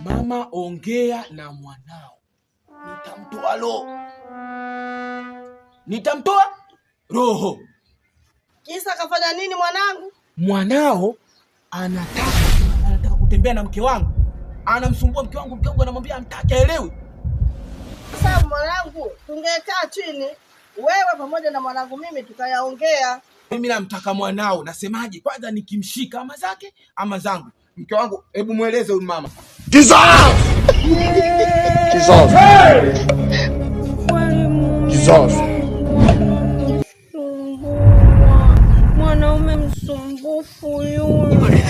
Mama, ongea na mwanao. Nitamtoa roho. Kisa kafanya nini mwanangu? Mwanao anataka kutembea na mke wangu. Anamsumbua mke wangu anamwambia amtaki, aelewi. Sasa mwanangu, tungekaa chini wewe pamoja na mwanangu mimi tukayaongea. Mimi namtaka mwanao, nasemaje? Kwanza nikimshika ama zake ama zangu. Mke wangu, hebu mueleze huyu mama. Mwanaume msumbufu yule.